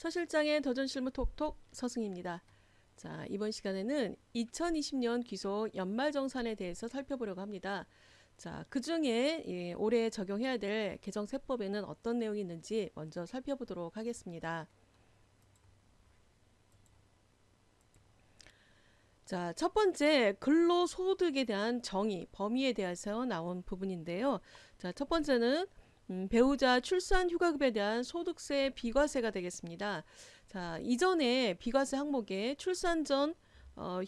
서실장의 도전실무 톡톡 서승입니다. 자, 이번 시간에는 2020년 귀속 연말정산에 대해서 살펴보려고 합니다. 자, 그 중에 올해 적용해야 될 개정세법에는 어떤 내용이 있는지 먼저 살펴보도록 하겠습니다. 자, 첫 번째 근로소득에 대한 정의, 범위에 대해서 나온 부분인데요. 자, 첫 번째는 배우자 출산 휴가급에 대한 소득세 비과세가 되겠습니다. 자, 이전에 비과세 항목에 출산 전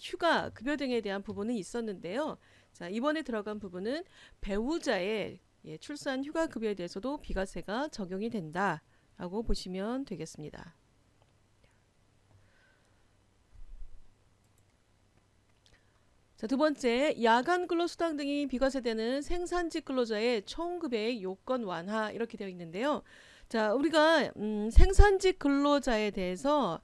휴가 급여 등에 대한 부분은 있었는데요. 자, 이번에 들어간 부분은 배우자의 출산 휴가 급여에 대해서도 비과세가 적용이 된다라고 보시면 되겠습니다. 자, 두 번째, 야간 근로수당 등이 비과세되는 생산직 근로자의 총급여의 요건 완화 이렇게 되어 있는데요. 자, 우리가 생산직 근로자에 대해서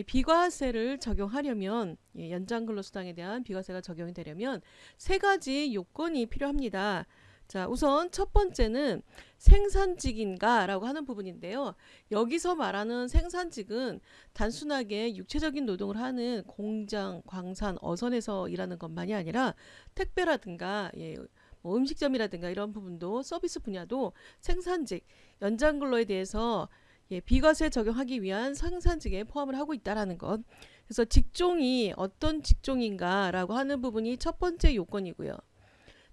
비과세를 적용하려면 연장 근로수당에 대한 비과세가 적용이 되려면 세 가지 요건이 필요합니다. 자, 우선 첫 번째는 생산직인가 라고 하는 부분인데요. 여기서 말하는 생산직은 단순하게 육체적인 노동을 하는 공장, 광산, 어선에서 일하는 것만이 아니라 택배라든가 뭐 음식점이라든가 이런 부분도 서비스 분야도 생산직, 연장근로에 대해서 비과세 적용하기 위한 생산직에 포함을 하고 있다는 것. 그래서 직종이 어떤 직종인가라고 하는 부분이 첫 번째 요건이고요.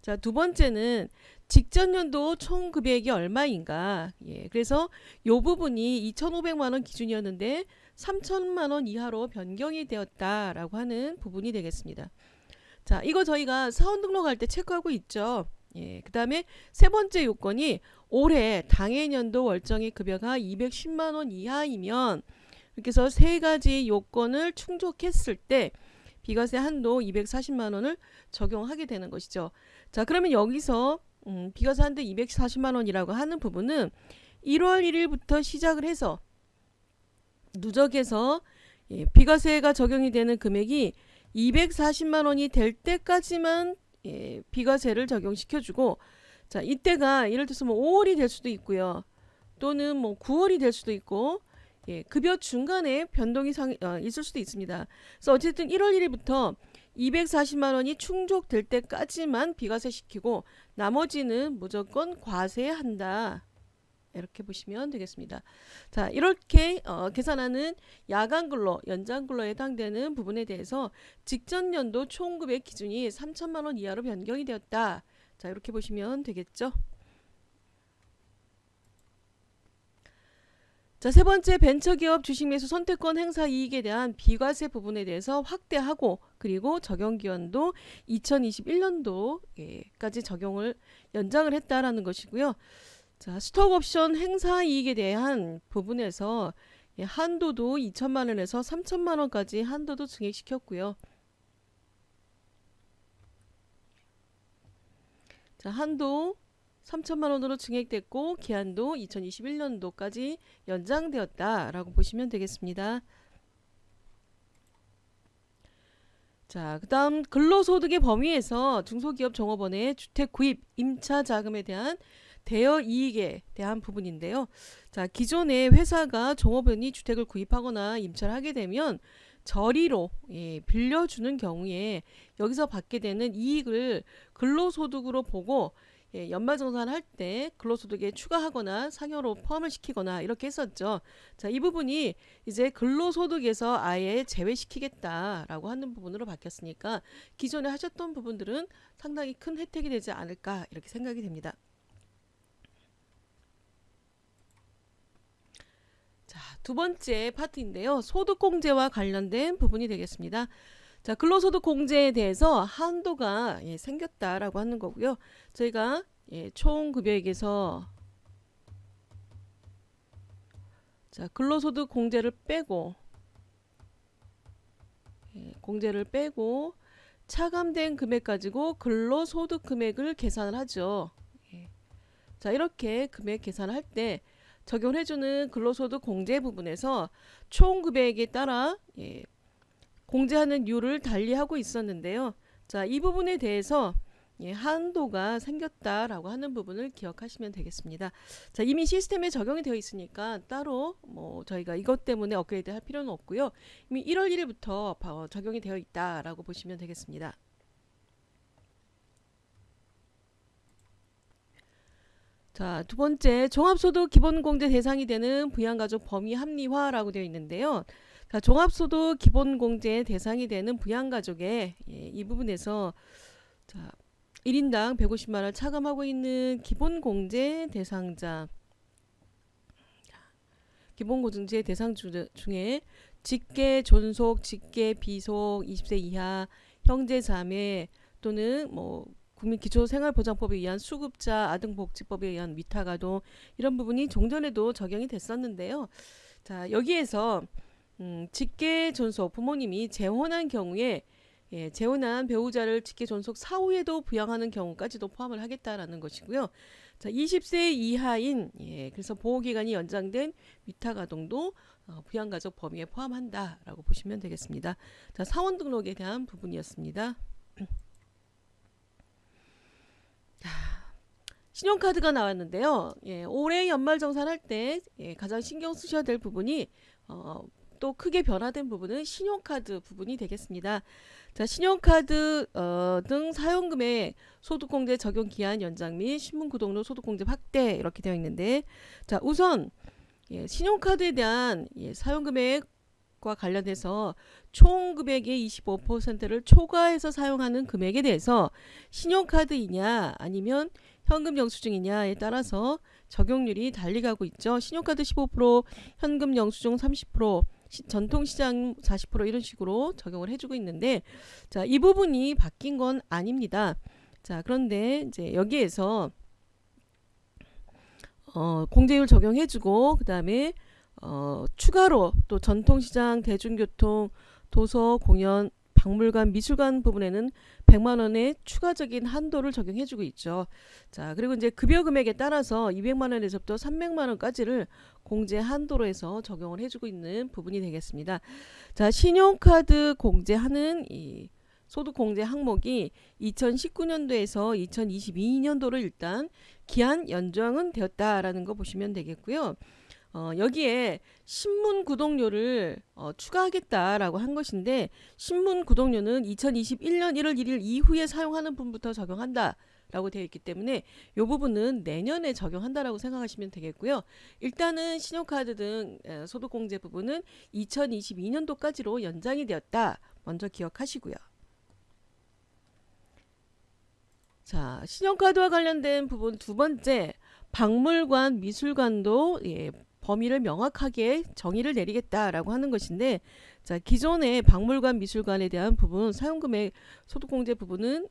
자, 두 번째는 직전 연도 총 급여액이 얼마인가. 그래서 이 부분이 2,500만 원 기준이었는데 3,000만 원 이하로 변경이 되었다라고 하는 부분이 되겠습니다. 자, 이거 저희가 사원 등록할 때 체크하고 있죠. 그 다음에 세 번째 요건이 올해 당해년도 월정액 급여가 210만 원 이하이면 이렇게 해서 세 가지 요건을 충족했을 때 비과세 한도 240만 원을 적용하게 되는 것이죠. 자, 그러면 여기서 비과세 한도 240만 원이라고 하는 부분은 1월 1일부터 시작을 해서 누적해서 비과세가 적용이 되는 금액이 240만 원이 될 때까지만 비과세를 적용시켜주고, 자, 이때가 예를 들어서 뭐 5월이 될 수도 있고요. 또는 뭐 9월이 될 수도 있고, 급여 중간에 변동이 있을 수도 있습니다. 그래서 어쨌든 1월 1일부터 240만 원이 충족될 때까지만 비과세 시키고 나머지는 무조건 과세한다. 이렇게 보시면 되겠습니다. 자, 이렇게 계산하는 야간근로, 연장근로에 해당되는 부분에 대해서 직전 연도 총급의 기준이 3,000만 원 이하로 변경이 되었다. 자, 이렇게 보시면 되겠죠. 자, 세 번째, 벤처기업 주식매수 선택권 행사 이익에 대한 비과세 부분에 대해서 확대하고, 그리고 적용기간도 2021년도까지 적용을 연장을 했다라는 것이고요. 자, 스톡옵션 행사 이익에 대한 부분에서 한도도 2천만 원에서 3천만 원까지 한도도 증액시켰고요. 자, 한도 3천만 원으로 증액됐고 기한도 2021년도까지 연장되었다라고 보시면 되겠습니다. 자, 그 다음 근로소득의 범위에서 중소기업 종업원의 주택 구입, 임차 자금에 대한 대여 이익에 대한 부분인데요. 자, 기존에 회사가 종업원이 주택을 구입하거나 임차를 하게 되면 저리로 빌려주는 경우에 여기서 받게 되는 이익을 근로소득으로 보고 연말정산할 때 근로소득에 추가하거나 상여로 포함을 시키거나 이렇게 했었죠. 자, 이 부분이 이제 근로소득에서 아예 제외시키겠다라고 하는 부분으로 바뀌었으니까 기존에 하셨던 부분들은 상당히 큰 혜택이 되지 않을까 이렇게 생각이 됩니다. 자, 두 번째 파트인데요. 소득공제와 관련된 부분이 되겠습니다. 자, 근로소득공제에 대해서 한도가 생겼다라고 하는 거고요. 저희가 총 급여액에서 자, 근로소득 공제를 빼고 차감된 금액 가지고 근로소득 금액을 계산을 하죠. 자, 이렇게 금액 계산을 할 때 적용해주는 근로소득 공제 부분에서 총 급여액에 따라 공제하는 율을 달리하고 있었는데요. 자, 이 부분에 대해서 한도가 생겼다라고 하는 부분을 기억하시면 되겠습니다. 자, 이미 시스템에 적용이 되어 있으니까 따로 뭐 저희가 이것 때문에 업그레이드 할 필요는 없고요. 이미 1월 1일부터 적용이 되어 있다라고 보시면 되겠습니다. 자, 두 번째, 종합소득 기본공제 대상이 되는 부양가족 범위 합리화라고 되어 있는데요. 자, 종합소득 기본공제 대상이 되는 부양가족의 이 부분에서 자, 1인당 150만원 차감하고 있는 기본공제 대상자, 기본공제 대상 중에 직계 존속, 직계 비속, 20세 이하, 형제 자매 또는 뭐 국민기초생활보장법에 의한 수급자, 아등복지법에 의한 위탁아동 이런 부분이 종전에도 적용이 됐었는데요. 자, 여기에서 직계 존속 부모님이 재혼한 경우에 재혼한 배우자를 직계 존속 사후에도 부양하는 경우까지도 포함을 하겠다라는 것이고요. 자, 20세 이하인 그래서 보호기간이 연장된 위탁아동도 부양가족 범위에 포함한다라고 보시면 되겠습니다. 자, 사원 등록에 대한 부분이었습니다. 신용카드가 나왔는데요. 올해 연말정산할 때 가장 신경 쓰셔야 될 부분이 또 크게 변화된 부분은 신용카드 부분이 되겠습니다. 자, 신용카드 등 사용금액 소득공제 적용 기한 연장 및 신분구독료 소득공제 확대 이렇게 되어 있는데, 자, 우선 신용카드에 대한 사용금액과 관련해서 총 금액의 25%를 초과해서 사용하는 금액에 대해서 신용카드이냐 아니면 현금 영수증이냐에 따라서 적용률이 달리 가고 있죠. 신용카드 15%, 현금 영수증 30%, 전통시장 40% 이런 식으로 적용을 해주고 있는데, 자, 이 부분이 바뀐 건 아닙니다. 자, 그런데 이제 여기에서 공제율 적용해주고 그 다음에 추가로 또 전통시장, 대중교통, 도서, 공연, 박물관, 미술관 부분에는 100만원의 추가적인 한도를 적용해주고 있죠. 자, 그리고 이제 급여 금액에 따라서 200만원에서부터 300만원까지를 공제 한도로 해서 적용을 해주고 있는 부분이 되겠습니다. 자, 신용카드 공제하는 이 소득 공제 항목이 2019년도에서 2022년도로 일단 기한 연장은 되었다라는 거 보시면 되겠고요. 여기에 신문 구독료를 추가하겠다라고 한 것인데, 신문 구독료는 2021년 1월 1일 이후에 사용하는 분부터 적용한다 라고 되어 있기 때문에 이 부분은 내년에 적용한다라고 생각하시면 되겠고요. 일단은 신용카드 등 소득공제 부분은 2022년도까지로 연장이 되었다 먼저 기억하시고요. 자, 신용카드와 관련된 부분 두 번째, 박물관, 미술관도 범위를 명확하게 정의를 내리겠다라고 하는 것인데, 자, 기존의 박물관, 미술관에 대한 부분 사용금액 소득공제 부분은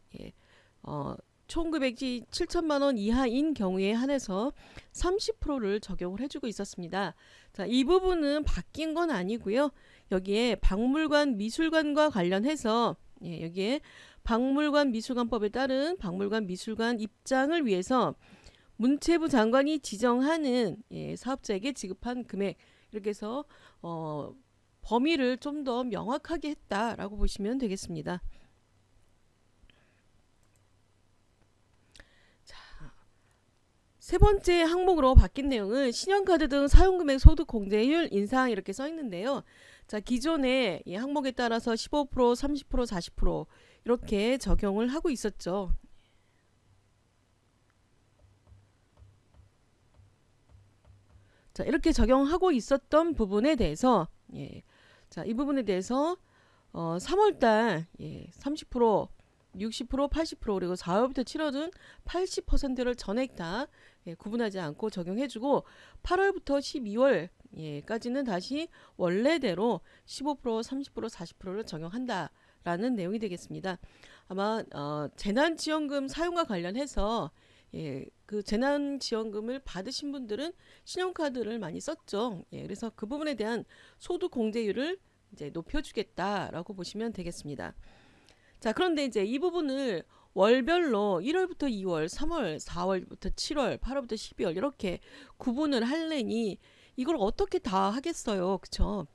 총 금액이 7천만원 이하인 경우에 한해서 30%를 적용을 해주고 있었습니다. 자, 이 부분은 바뀐 건 아니고요. 여기에 박물관, 미술관과 관련해서 여기에 박물관, 미술관법에 따른 박물관, 미술관 입장을 위해서 문체부 장관이 지정하는 사업자에게 지급한 금액, 이렇게 해서 범위를 좀 더 명확하게 했다라고 보시면 되겠습니다. 자, 세 번째 항목으로 바뀐 내용은 신용카드 등 사용금액 소득 공제율 인상 이렇게 써 있는데요. 자, 기존에 이 항목에 따라서 15%, 30%, 40% 이렇게 적용을 하고 있었죠. 자, 이렇게 적용하고 있었던 부분에 대해서 자, 이 부분에 대해서 3월달 30%, 60%, 80% 그리고 4월부터 7월은 80%를 전액 다 구분하지 않고 적용해주고 8월부터 12월까지는 다시 원래대로 15%, 30%, 40%를 적용한다라는 내용이 되겠습니다. 아마 재난지원금 사용과 관련해서 그 재난지원금을 받으신 분들은 신용카드를 많이 썼죠. 그래서 그 부분에 대한 소득 공제율을 이제 높여주겠다라고 보시면 되겠습니다. 자, 그런데 이제 이 부분을 월별로 1월부터 2월, 3월, 4월부터 7월, 8월부터 12월 이렇게 구분을 할래니 이걸 어떻게 다 하겠어요, 그쵸?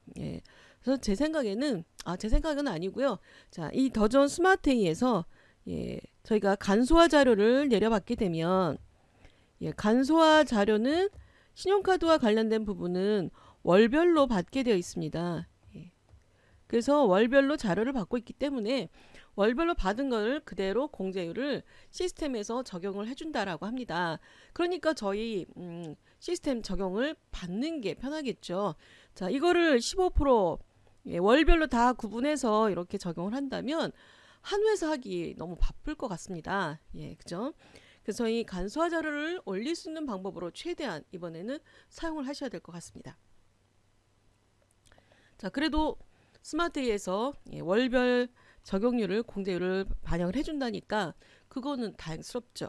그래서 제 생각은 아니고요. 자, 이 더존 스마트이에서 저희가 간소화 자료를 내려받게 되면 간소화 자료는 신용카드와 관련된 부분은 월별로 받게 되어 있습니다. 그래서 월별로 자료를 받고 있기 때문에 월별로 받은 걸 그대로 공제율을 시스템에서 적용을 해준다라고 합니다. 그러니까 저희 시스템 적용을 받는 게 편하겠죠. 자, 이거를 15% 월별로 다 구분해서 이렇게 적용을 한다면 한 회사 하기 너무 바쁠 것 같습니다. 그죠? 그래서 이 간소화 자료를 올릴 수 있는 방법으로 최대한 이번에는 사용을 하셔야 될 것 같습니다. 자, 그래도 스마트에서 월별 적용률을 공제율을 반영을 해준다니까 그거는 다행스럽죠.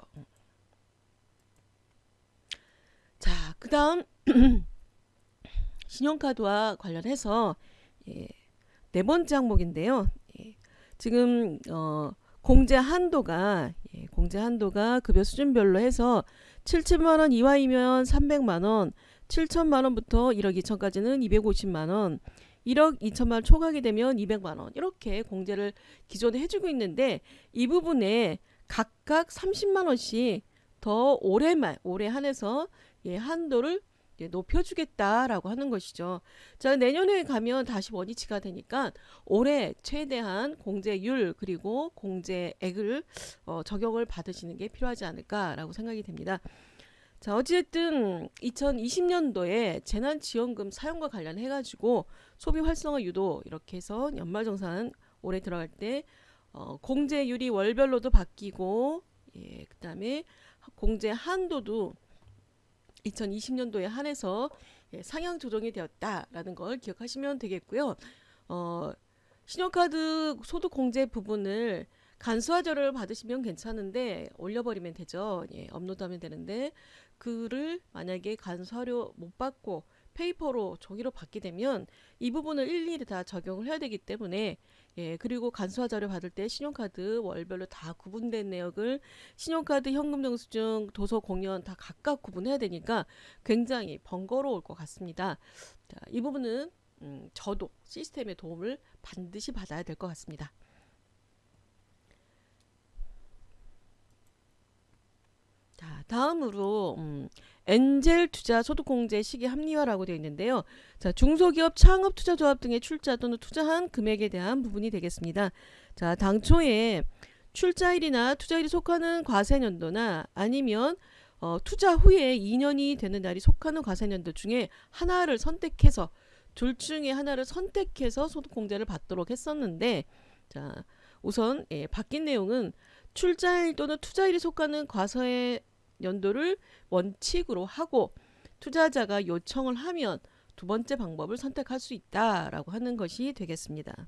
자, 그 다음 신용카드와 관련해서 네 번째 항목인데요. 지금 공제 한도가 급여 수준별로 해서 7천만원 이하이면 300만원, 7천만원부터 1억 2천까지는 250만원, 1억 2천만 초과하게 되면 200만원 이렇게 공제를 기존에 해주고 있는데 이 부분에 각각 30만원씩 더 올해 한해서 한도를 높여주겠다라고 하는 것이죠. 자, 내년에 가면 다시 원위치가 되니까 올해 최대한 공제율 그리고 공제액을 적용을 받으시는 게 필요하지 않을까라고 생각이 됩니다. 자, 어찌됐든 2020년도에 재난지원금 사용과 관련해 가지고 소비 활성화 유도 이렇게 해서 연말정산 올해 들어갈 때 공제율이 월별로도 바뀌고 그 다음에 공제 한도도 2020년도에 한해서 상향 조정이 되었다라는 걸 기억하시면 되겠고요. 신용카드 소득 공제 부분을 간소화 자료를 받으시면 괜찮은데 올려버리면 되죠. 업로드하면 되는데 그를 만약에 간소화료 못 받고 페이퍼로 종이로 받게 되면 이 부분을 일일이 다 적용을 해야 되기 때문에 그리고 간소화 자료 받을 때 신용카드 월별로 다 구분된 내역을 신용카드 현금 영수증 도서 공연 다 각각 구분해야 되니까 굉장히 번거로울 것 같습니다. 자, 이 부분은 저도 시스템의 도움을 반드시 받아야 될 것 같습니다. 자, 다음으로 엔젤 투자 소득공제 시기 합리화라고 되어 있는데요. 자, 중소기업 창업투자조합 등의 출자 또는 투자한 금액에 대한 부분이 되겠습니다. 자, 당초에 출자일이나 투자일이 속하는 과세년도나 아니면 투자 후에 2년이 되는 날이 속하는 과세년도 중에 하나를 선택해서 둘 중에 하나를 선택해서 소득공제를 받도록 했었는데 자, 우선 바뀐 내용은 출자일 또는 투자일이 속하는 과세 연도를 원칙으로 하고 투자자가 요청을 하면 두 번째 방법을 선택할 수 있다라고 하는 것이 되겠습니다.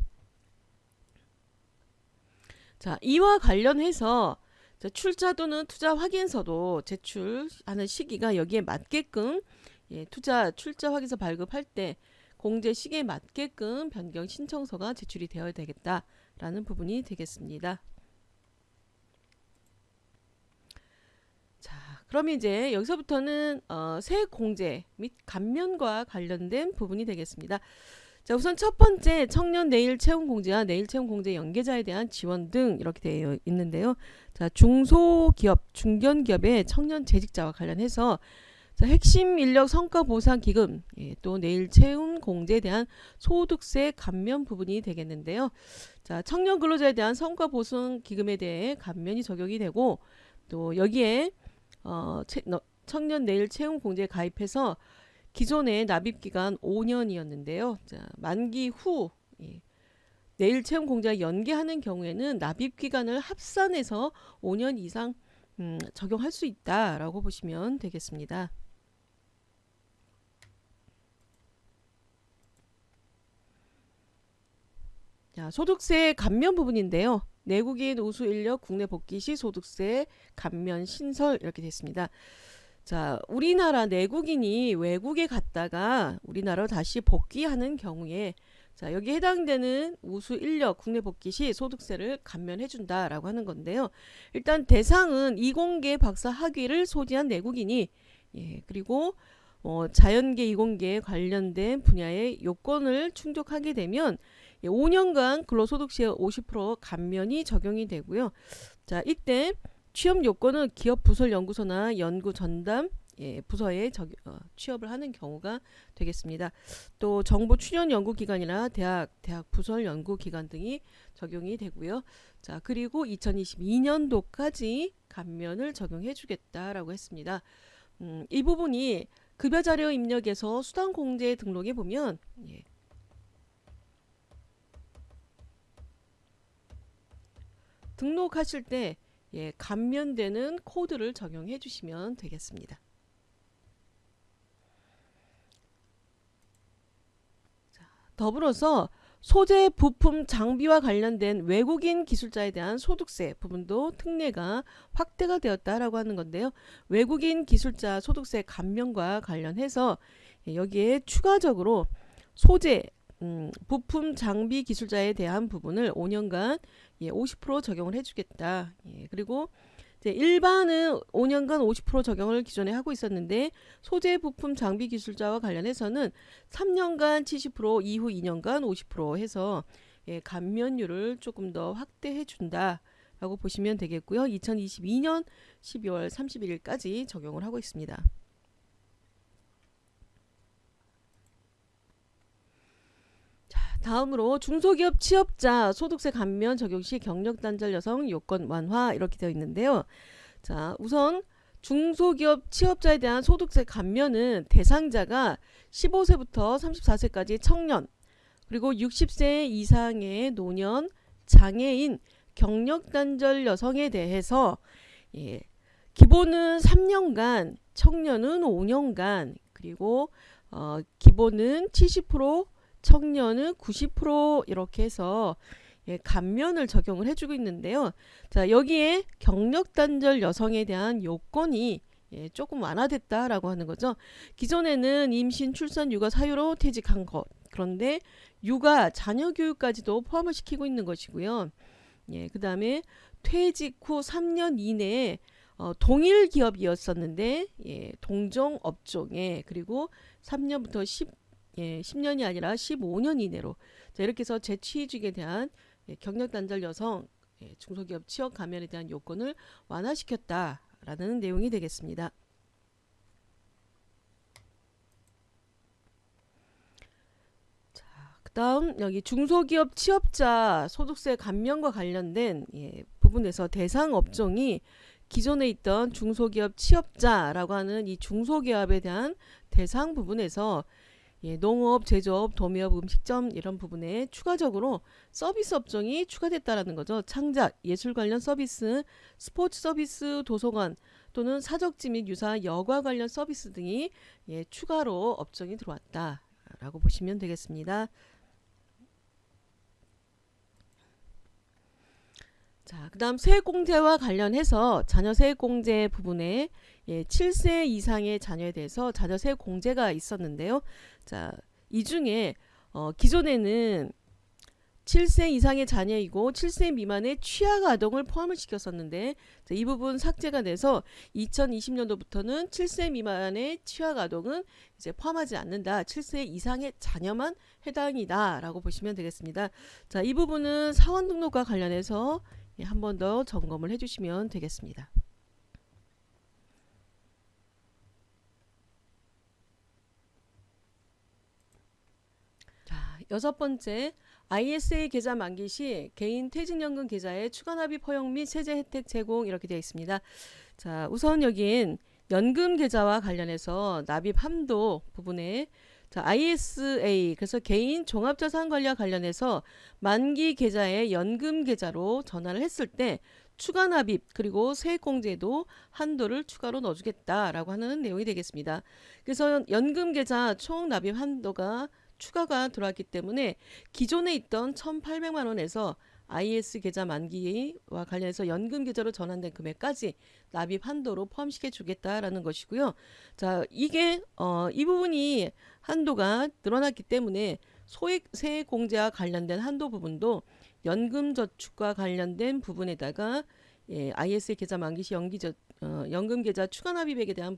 자, 이와 관련해서 출자 또는 투자 확인서도 제출하는 시기가 여기에 맞게끔 출자 확인서 발급할 때 공제 시기에 맞게끔 변경 신청서가 제출이 되어야 되겠다라는 부분이 되겠습니다. 그럼 이제 여기서부터는 세액공제 및 감면과 관련된 부분이 되겠습니다. 자, 우선 첫 번째 청년 내일 채용 공제와 내일 채용 공제 연계자에 대한 지원 등 이렇게 되어 있는데요. 자, 중소기업, 중견기업의 청년 재직자와 관련해서 자, 핵심 인력 성과 보상 기금, 또 내일 채용 공제에 대한 소득세 감면 부분이 되겠는데요. 자, 청년 근로자에 대한 성과 보상 기금에 대해 감면이 적용이 되고 또 여기에 청년 내일 채용 공제에 가입해서 기존의 납입기간 5년이었는데요. 자, 만기 후 내일 채용 공제와 연계하는 경우에는 납입기간을 합산해서 5년 이상 적용할 수 있다라고 보시면 되겠습니다. 자, 소득세 감면 부분인데요. 내국인 우수 인력 국내 복귀 시 소득세 감면 신설 이렇게 됐습니다. 자, 우리나라 내국인이 외국에 갔다가 우리나라로 다시 복귀하는 경우에 자, 여기 해당되는 우수 인력 국내 복귀 시 소득세를 감면해 준다라고 하는 건데요. 일단 대상은 이공계 박사 학위를 소지한 내국인이 그리고 자연계 이공계에 관련된 분야의 요건을 충족하게 되면 5년간 근로소득세 50% 감면이 적용이 되고요. 자, 이때 취업 요건은 기업 부설 연구소나 연구 전담 부서에 취업을 하는 경우가 되겠습니다. 또 정보 출연 연구기관이나 대학 부설 연구기관 등이 적용이 되고요. 자, 그리고 2022년도까지 감면을 적용해 주겠다라고 했습니다. 이 부분이 급여 자료 입력에서 수당 공제 등록에 보면 등록하실 때 감면되는 코드를 적용해 주시면 되겠습니다. 더불어서 소재, 부품, 장비와 관련된 외국인 기술자에 대한 소득세 부분도 특례가 확대가 되었다라고 하는 건데요. 외국인 기술자 소득세 감면과 관련해서 여기에 추가적으로 소재, 부품, 장비 기술자에 대한 부분을 5년간 50% 적용을 해주겠다. 그리고 이제 일반은 5년간 50% 적용을 기존에 하고 있었는데 소재 부품 장비 기술자와 관련해서는 3년간 70% 이후 2년간 50% 해서 감면율을 조금 더 확대해 준다 라고 보시면 되겠고요. 2022년 12월 31일까지 적용을 하고 있습니다. 다음으로 중소기업 취업자 소득세 감면 적용 시 경력단절 여성 요건 완화 이렇게 되어 있는데요. 자, 우선 중소기업 취업자에 대한 소득세 감면은 대상자가 15세부터 34세까지 청년, 그리고 60세 이상의 노년, 장애인, 경력단절 여성에 대해서 기본은 3년간, 청년은 5년간, 그리고 기본은 70%, 청년은 90% 이렇게 해서 감면을 적용을 해주고 있는데요. 자, 여기에 경력 단절 여성에 대한 요건이 조금 완화됐다라고 하는 거죠. 기존에는 임신, 출산, 육아 사유로 퇴직한 것, 그런데 육아, 자녀 교육까지도 포함을 시키고 있는 것이고요. 그 다음에 퇴직 후 3년 이내에 동일 기업이었었는데 동종 업종에 그리고 3년부터 10년이 아니라 15년 이내로 자, 이렇게 해서 재취직에 대한 경력 단절 여성 중소기업 취업 감면에 대한 요건을 완화시켰다라는 내용이 되겠습니다. 자, 그다음 여기 중소기업 취업자 소득세 감면과 관련된 부분에서 대상 업종이 기존에 있던 중소기업 취업자라고 하는 이 중소기업에 대한 대상 부분에서 농업, 제조업, 도매업, 음식점 이런 부분에 추가적으로 서비스 업종이 추가됐다라는 거죠. 창작, 예술 관련 서비스, 스포츠 서비스, 도서관 또는 사적지 및 유사 여가 관련 서비스 등이 추가로 업종이 들어왔다라고 보시면 되겠습니다. 자, 그 다음 세액공제와 관련해서 자녀 세액공제 부분에 7세 이상의 자녀에 대해서 자녀 세액공제가 있었는데요. 자, 이 중에 기존에는 7세 이상의 자녀이고 7세 미만의 취약 아동을 포함을 시켰었는데 자, 이 부분 삭제가 돼서 2020년도부터는 7세 미만의 취약 아동은 이제 포함하지 않는다. 7세 이상의 자녀만 해당이다 라고 보시면 되겠습니다. 자, 이 부분은 사원 등록과 관련해서 한 번 더 점검을 해주시면 되겠습니다. 자, 여섯 번째, ISA 계좌 만기 시 개인 퇴직연금 계좌에 추가 납입 허용 및 세제 혜택 제공 이렇게 되어 있습니다. 자, 우선 여긴 연금 계좌와 관련해서 납입 한도 부분에 자, ISA 그래서 개인 종합자산관리와 관련해서 만기 계좌에 연금 계좌로 전환을 했을 때 추가 납입 그리고 세액공제도 한도를 추가로 넣어주겠다라고 하는 내용이 되겠습니다. 그래서 연금 계좌 총 납입 한도가 추가가 들어왔기 때문에 기존에 있던 1,800만 원에서 IS 계좌 만기와 관련해서 연금 계좌로 전환된 금액까지 납입 한도로 포함시켜 주겠다라는 것이고요. 자, 이게 이 부분이 한도가 늘어났기 때문에 소액 세액 공제와 관련된 한도 부분도 연금 저축과 관련된 부분에다가 IS 계좌 만기 시 연금 계좌 추가 납입액에 대한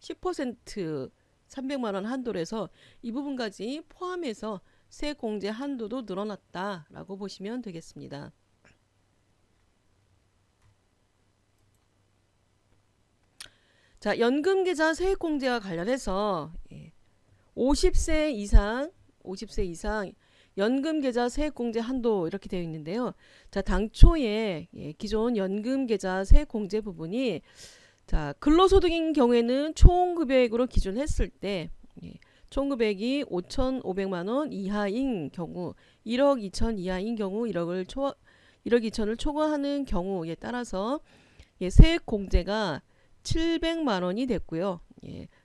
10% 300만 원 한도로 해서 이 부분까지 포함해서 세액공제 한도도 늘어났다라고 보시면 되겠습니다. 자, 연금계좌 세액공제와 관련해서 50세 이상 50세 이상 연금계좌 세액공제 한도 이렇게 되어 있는데요. 자, 당초에 기존 연금계좌 세액공제 부분이 자, 근로소득인 경우에는 총급여액으로 기준했을 때 총급여액이 5,500만 원 이하인 경우 1억 2천 이하인 경우 1억 2천을 초과하는 경우에 따라서 세액공제가 700만 원이 됐고요.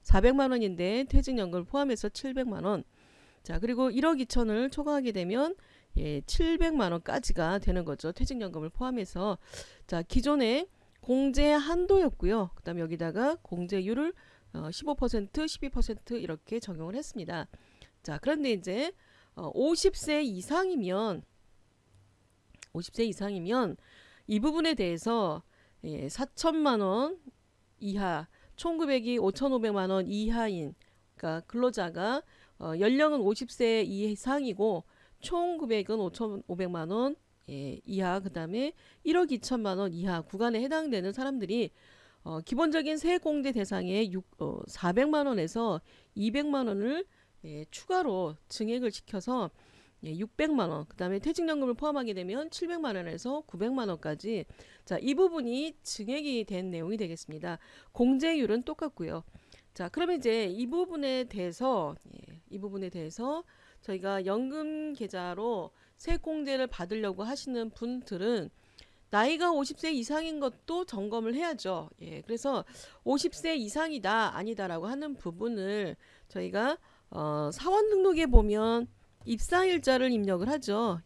400만 원인데 퇴직연금을 포함해서 700만 원. 자, 그리고 1억 2천을 초과하게 되면 700만 원까지가 되는 거죠. 퇴직연금을 포함해서. 자, 기존에 공제 한도였고요. 그다음에 여기다가 공제율을 15%, 12% 이렇게 적용을 했습니다. 자, 그런데 이제 50세 이상이면 이 부분에 대해서 4천만 원 이하, 총급액이 5,500만 원 이하인 그러니까 근로자가 연령은 50세 이상이고 총급액은 5,500만 원 이하, 그 다음에 1억 2천만 원 이하 구간에 해당되는 사람들이 기본적인 세액공제 대상에 400만 원에서 200만 원을 추가로 증액을 시켜서 600만 원, 그 다음에 퇴직연금을 포함하게 되면 700만 원에서 900만 원까지 자, 이 부분이 증액이 된 내용이 되겠습니다. 공제율은 똑같고요. 자, 그러면 이제 이 부분에 대해서 저희가 연금 계좌로 세액공제를 받으려고 하시는 분들은 나이가 50세 이상인 것도 점검을 해야죠. 그래서 50세 이상이다 아니다라고 하는 부분을 저희가 사원 등록에 보면 입사일자를 입력을 하죠.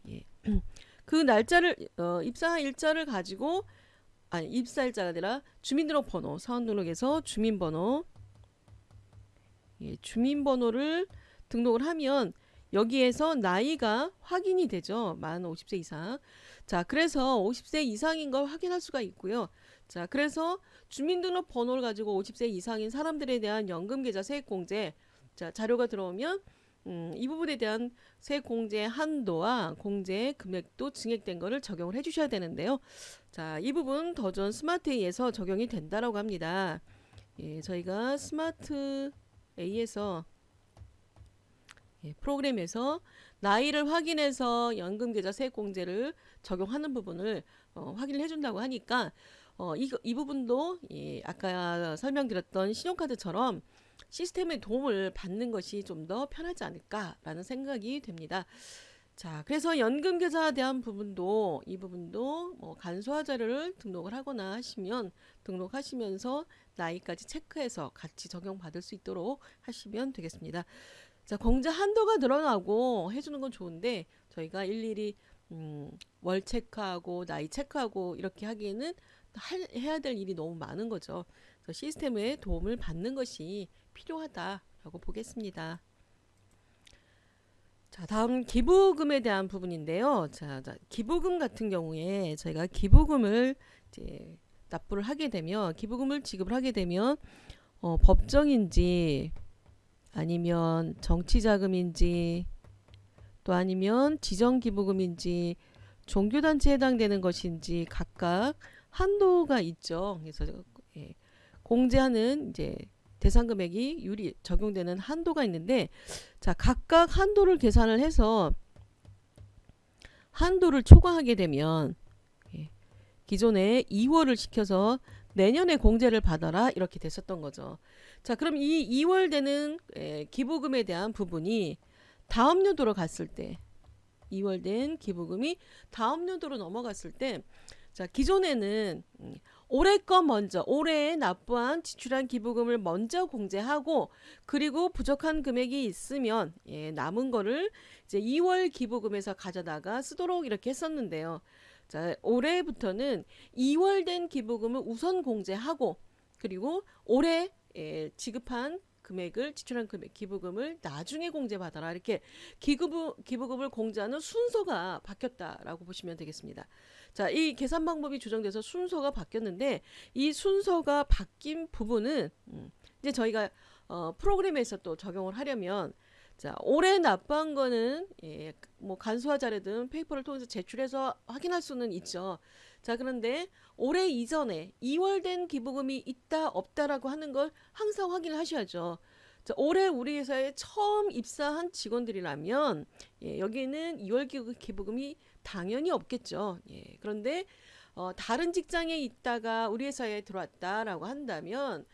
그 날짜를 입사일자를 가지고 입사일자가 아니라 주민등록번호, 사원등록에서 주민번호를 등록을 하면 여기에서 나이가 확인이 되죠. 만 50세 이상. 자, 그래서 50세 이상인 걸 확인할 수가 있고요. 자, 그래서 주민등록번호를 가지고 50세 이상인 사람들에 대한 연금계좌 세액공제 자, 자료가 들어오면 이 부분에 대한 세액공제 한도와 공제 금액도 증액된 거를 적용을 해주셔야 되는데요. 자, 이 부분 더존 스마트 A에서 적용이 된다라고 합니다. 저희가 스마트 A에서 프로그램에서 나이를 확인해서 연금계좌 세액공제를 적용하는 부분을 확인을 해준다고 하니까 이 부분도 아까 설명드렸던 신용카드처럼 시스템의 도움을 받는 것이 좀 더 편하지 않을까라는 생각이 됩니다. 자, 그래서 연금계좌에 대한 부분도 이 부분도 간소화 자료를 등록을 하거나 하시면 등록하시면서 나이까지 체크해서 같이 적용받을 수 있도록 하시면 되겠습니다. 자, 공제 한도가 늘어나고 해주는 건 좋은데 저희가 일일이 월 체크하고 나이 체크하고 이렇게 하기에는 해야 될 일이 너무 많은 거죠. 그래서 시스템의 도움을 받는 것이 필요하다라고 보겠습니다. 자, 다음 기부금에 대한 부분인데요. 자, 기부금 같은 경우에 저희가 기부금을 이제 납부를 하게 되면 기부금을 지급을 하게 되면 법정인지 아니면 정치자금인지 또 아니면 지정기부금인지 종교단체에 해당되는 것인지 각각 한도가 있죠. 그래서 공제하는 이제 대상 금액이 적용되는 한도가 있는데 자, 각각 한도를 계산을 해서 한도를 초과하게 되면 기존에 2월을 시켜서 내년에 공제를 받아라 이렇게 됐었던 거죠. 자, 그럼 이 2월 되는 기부금에 대한 부분이 다음 연도로 갔을 때 2월 된 기부금이 다음 연도로 넘어갔을 때 자, 기존에는 올해 거 먼저 올해에 납부한 지출한 기부금을 먼저 공제하고 그리고 부족한 금액이 있으면 남은 거를 이제 2월 기부금에서 가져다가 쓰도록 이렇게 했었는데요. 자, 올해부터는 2월 된 기부금을 우선 공제하고 그리고 올해 지급한 금액을 지출한 금액 기부금을 나중에 공제받아라 이렇게 기부금을 공제하는 순서가 바뀌었다라고 보시면 되겠습니다. 자, 이 계산 방법이 조정돼서 순서가 바뀌었는데 이 순서가 바뀐 부분은 이제 저희가 프로그램에서 또 적용을 하려면 자, 올해 납부한 거는 뭐 간소화 자료든 페이퍼를 통해서 제출해서 확인할 수는 있죠. 자, 그런데 올해 이전에 2월 된 기부금이 있다 없다라고 하는 걸 항상 확인을 하셔야죠. 자, 올해 우리 회사에 처음 입사한 직원들이라면 여기에는 2월 기부금이 당연히 없겠죠. 그런데 다른 직장에 있다가 우리 회사에 들어왔다라고 한다면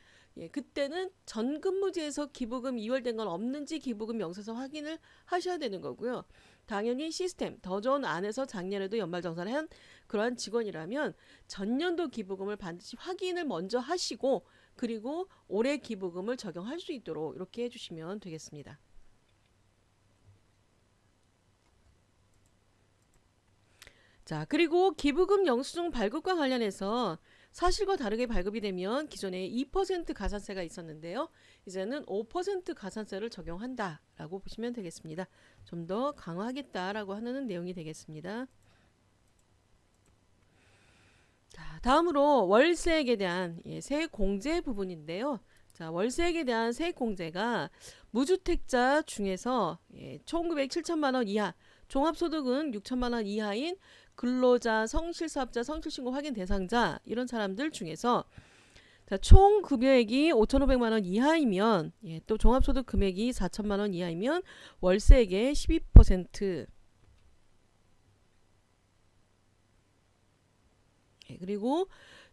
그때는 전 근무지에서 기부금 이월된 건 없는지 기부금 영수서 확인을 하셔야 되는 거고요. 당연히 시스템 더존 안에서 작년에도 연말정산을 한 그러한 직원이라면 전년도 기부금을 반드시 확인을 먼저 하시고 그리고 올해 기부금을 적용할 수 있도록 이렇게 해주시면 되겠습니다. 자, 그리고 기부금 영수증 발급과 관련해서 사실과 다르게 발급이 되면 기존에 2% 가산세가 있었는데요. 이제는 5% 가산세를 적용한다라고 보시면 되겠습니다. 좀 더 강화하겠다라고 하는 내용이 되겠습니다. 자, 다음으로 월세액에 대한 세액 공제 부분인데요. 자, 월세액에 대한 세액 공제가 무주택자 중에서 총 금액 7천만 원 이하, 종합소득은 6천만 원 이하인 근로자, 성실사업자, 성실신고 확인 대상자 이런 사람들 중에서 자, 총 급여액이 5,500만 원 이하이면 또 종합소득 금액이 4천만 원 이하이면 월세액의 12% 그리고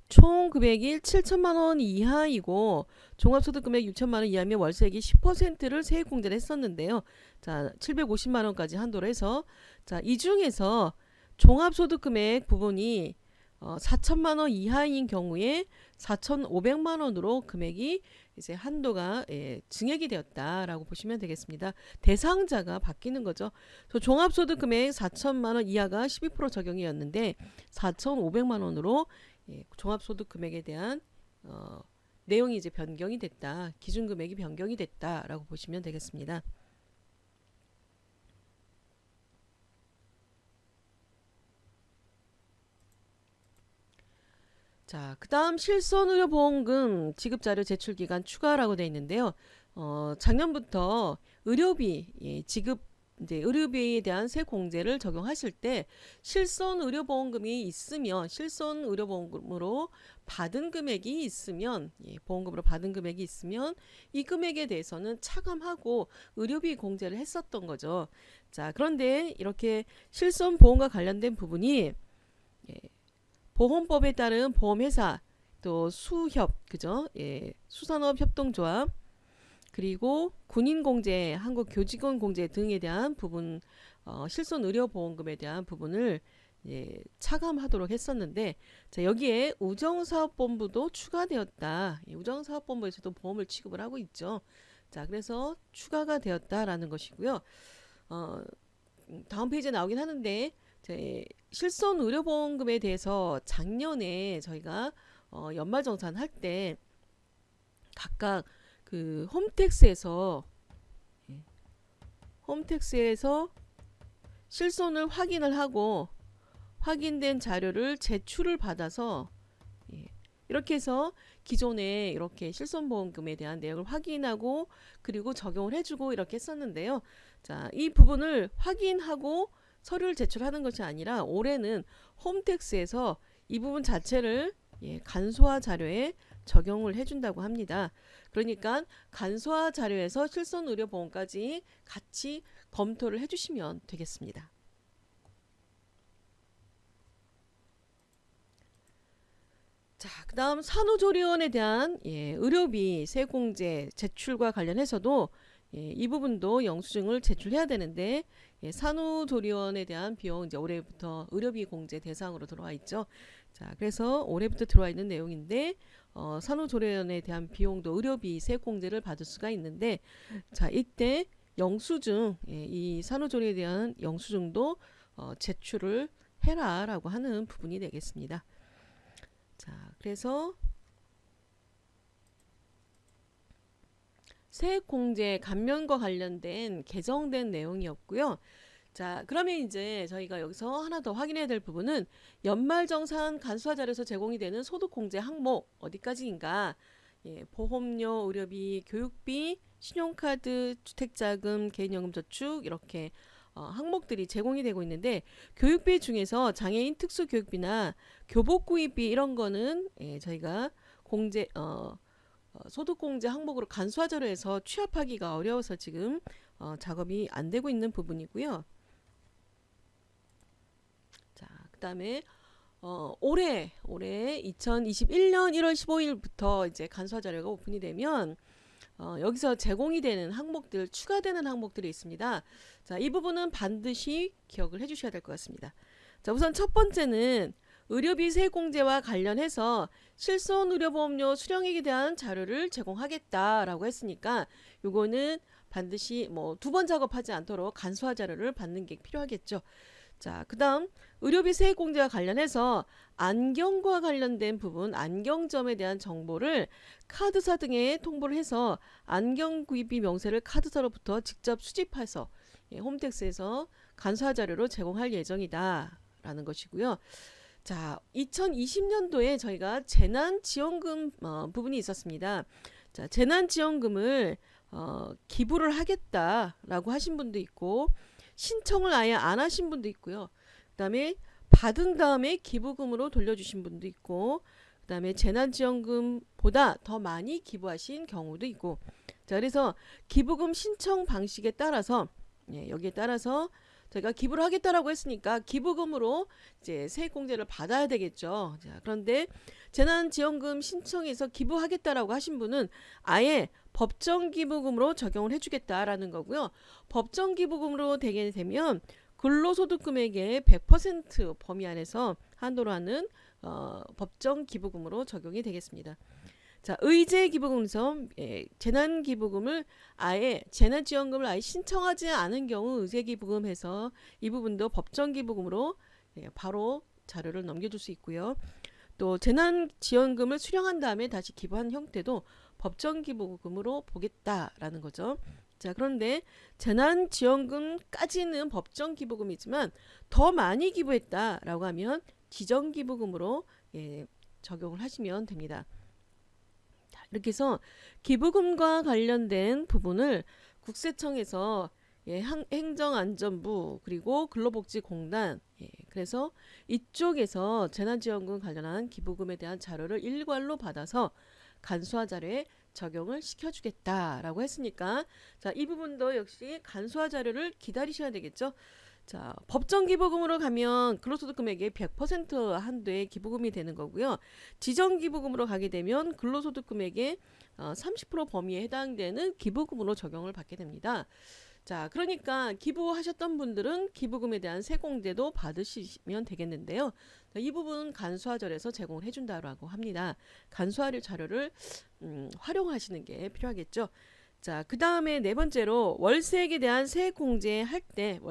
총 금액이 7천만 원 이하이고 종합소득 금액 6천만 원 이하면 월세액이 10%를 세액 공제를 했었는데요. 자, 750만 원까지 한도로 해서 자, 이 중에서 종합소득 금액 부분이 4천만 원 이하인 경우에 4,500만 원으로 금액이 이제 한도가 증액이 되었다라고 보시면 되겠습니다. 대상자가 바뀌는 거죠. 종합소득 금액 4천만 원 이하가 12% 적용이었는데 4,500만 원으로 종합소득 금액에 대한 내용이 이제 변경이 됐다. 기준 금액이 변경이 됐다라고 보시면 되겠습니다. 자, 그 다음 실손의료보험금 지급자료 제출기간 추가라고 되어 있는데요. 작년부터 의료비 지급 이제 의료비에 대한 세공제를 적용하실 때 실손의료보험금이 있으면 실손의료보험금으로 받은 금액이 있으면 보험금으로 받은 금액이 있으면 이 금액에 대해서는 차감하고 의료비 공제를 했었던 거죠. 자, 그런데 이렇게 실손보험과 관련된 부분이 보험법에 따른 보험회사 또 수협 그죠? 수산업협동조합 그리고 군인공제, 한국교직원공제 등에 대한 부분 실손의료보험금에 대한 부분을 차감하도록 했었는데 자, 여기에 우정사업본부도 추가되었다. 우정사업본부에서도 보험을 취급을 하고 있죠. 자, 그래서 추가가 되었다라는 것이고요. 다음 페이지에 나오긴 하는데 실손의료보험금에 대해서 작년에 저희가 연말정산할 때 각각 그 홈택스에서 실손을 확인을 하고 확인된 자료를 제출을 받아서 이렇게 해서 기존에 이렇게 실손보험금에 대한 내용을 확인하고 그리고 적용을 해주고 이렇게 했었는데요. 자, 이 부분을 확인하고 서류를 제출하는 것이 아니라 올해는 홈택스에서 이 부분 자체를 간소화 자료에 적용을 해준다고 합니다. 그러니까 간소화 자료에서 실손의료보험까지 같이 검토를 해주시면 되겠습니다. 자, 그 다음 산후조리원에 대한 의료비 세공제 제출과 관련해서도 이 부분도 영수증을 제출해야 되는데 산후조리원에 대한 비용 이제 올해부터 의료비 공제 대상으로 들어와 있죠. 자, 그래서 올해부터 들어와 있는 내용인데 산후조리원에 대한 비용도 의료비 세공제를 받을 수가 있는데 자, 이때 영수증 이 산후조리에 대한 영수증도 제출을 해라라고 하는 부분이 되겠습니다. 자, 그래서 세액공제 감면과 관련된 개정된 내용이었고요. 자, 그러면 이제 저희가 여기서 하나 더 확인해야 될 부분은 연말정산 간소화 자료에서 제공이 되는 소득공제 항목 어디까지인가 예, 보험료, 의료비, 교육비, 신용카드, 주택자금, 개인연금저축 이렇게 항목들이 제공이 되고 있는데 교육비 중에서 장애인 특수교육비나 교복구입비 이런 거는 예, 저희가 공제 소득공제 항목으로 간소화자로 해서 취합하기가 어려워서 지금 작업이 안 되고 있는 부분이고요. 자, 그다음에 올해 2021년 1월 15일부터 이제 간소화 자료가 오픈이 되면 여기서 제공이 되는 항목들, 추가되는 항목들이 있습니다. 자, 이 부분은 반드시 기억을 해주셔야 될 것 같습니다. 자, 우선 첫 번째는 의료비 세액공제와 관련해서 실손의료보험료 수령액에 대한 자료를 제공하겠다라고 했으니까 요거는 반드시 뭐 두 번 작업하지 않도록 간소화 자료를 받는 게 필요하겠죠. 자, 그 다음 의료비 세액공제와 관련해서 안경과 관련된 부분, 안경점에 대한 정보를 카드사 등에 통보를 해서 안경 구입비 명세를 카드사로부터 직접 수집해서 예, 홈택스에서 간소화 자료로 제공할 예정이다 라는 것이고요. 자, 2020년도에 저희가 재난지원금 부분이 있었습니다. 자, 재난지원금을 기부를 하겠다라고 하신 분도 있고 신청을 아예 안 하신 분도 있고요. 그 다음에 받은 다음에 기부금으로 돌려주신 분도 있고 그 다음에 재난지원금보다 더 많이 기부하신 경우도 있고 자, 그래서 기부금 신청 방식에 따라서 예, 여기에 따라서 저희가 기부를 하겠다라고 했으니까 기부금으로 이제 세액공제를 받아야 되겠죠. 자, 그런데 재난지원금 신청해서 기부하겠다라고 하신 분은 아예 법정기부금으로 적용을 해주겠다라는 거고요. 법정기부금으로 되게 되면 근로소득금액의 100% 범위 안에서 한도로 하는 법정기부금으로 적용이 되겠습니다. 자, 의제기부금에서 재난기부금을 아예 재난지원금을 아예 신청하지 않은 경우 의제기부금해서 이 부분도 법정기부금으로 바로 자료를 넘겨줄 수 있고요. 또 재난지원금을 수령한 다음에 다시 기부한 형태도 법정기부금으로 보겠다라는 거죠. 자, 그런데 재난지원금까지는 법정기부금이지만 더 많이 기부했다라고 하면 지정기부금으로 적용을 하시면 됩니다. 이렇게 해서 기부금과 관련된 부분을 국세청에서 행정안전부 그리고 근로복지공단 그래서 이쪽에서 재난지원금 관련한 기부금에 대한 자료를 일괄로 받아서 간소화 자료에 적용을 시켜주겠다라고 했으니까 자, 이 부분도 역시 간소화 자료를 기다리셔야 되겠죠. 자, 법정기부금으로 가면 근로소득금액의 100% 한도의 기부금이 되는 거고요. 지정기부금으로 가게 되면 근로소득금액의 30% 범위에 해당되는 기부금으로 적용을 받게 됩니다. 자, 그러니까 기부하셨던 분들은 기부금에 대한 세공제도 받으시면 되겠는데요. 자, 이 부분 간소화절에서 제공을 해준다고 합니다. 간소화 자료를 활용하시는 게 필요하겠죠. 자, 그 다음에 네 번째로 월세액에 대한 세액공제 할 때,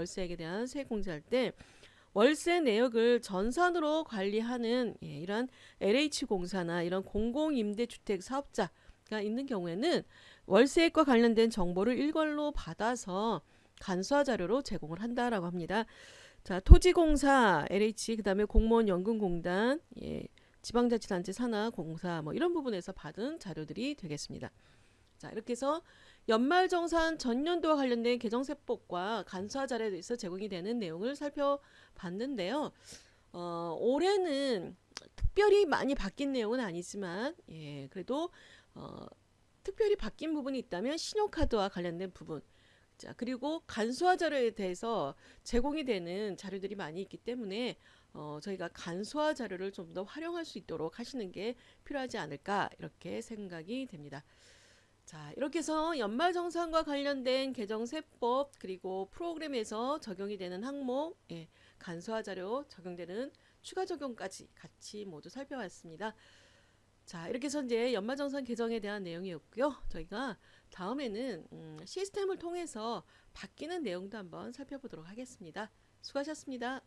월세 내역을 전산으로 관리하는 이런 LH공사나 이런 공공임대주택 사업자가 있는 경우에는 월세액과 관련된 정보를 일괄로 받아서 간소화 자료로 제공을 한다라고 합니다. 자, 토지공사, LH, 그 다음에 공무원연금공단, 지방자치단체 산하공사 뭐 이런 부분에서 받은 자료들이 되겠습니다. 자, 이렇게 해서 연말정산 전년도와 관련된 개정세법과 간소화 자료에 대해서 제공이 되는 내용을 살펴봤는데요. 올해는 특별히 많이 바뀐 내용은 아니지만 그래도 특별히 바뀐 부분이 있다면 신용카드와 관련된 부분 자, 그리고 간소화 자료에 대해서 제공이 되는 자료들이 많이 있기 때문에 저희가 간소화 자료를 좀 더 활용할 수 있도록 하시는 게 필요하지 않을까 이렇게 생각이 됩니다. 자, 이렇게 해서 연말정산과 관련된 개정세법 그리고 프로그램에서 적용이 되는 항목 간소화 자료 적용되는 추가 적용까지 같이 모두 살펴봤습니다. 자, 이렇게 해서 이제 연말정산 개정에 대한 내용이었고요. 저희가 다음에는 시스템을 통해서 바뀌는 내용도 한번 살펴보도록 하겠습니다. 수고하셨습니다.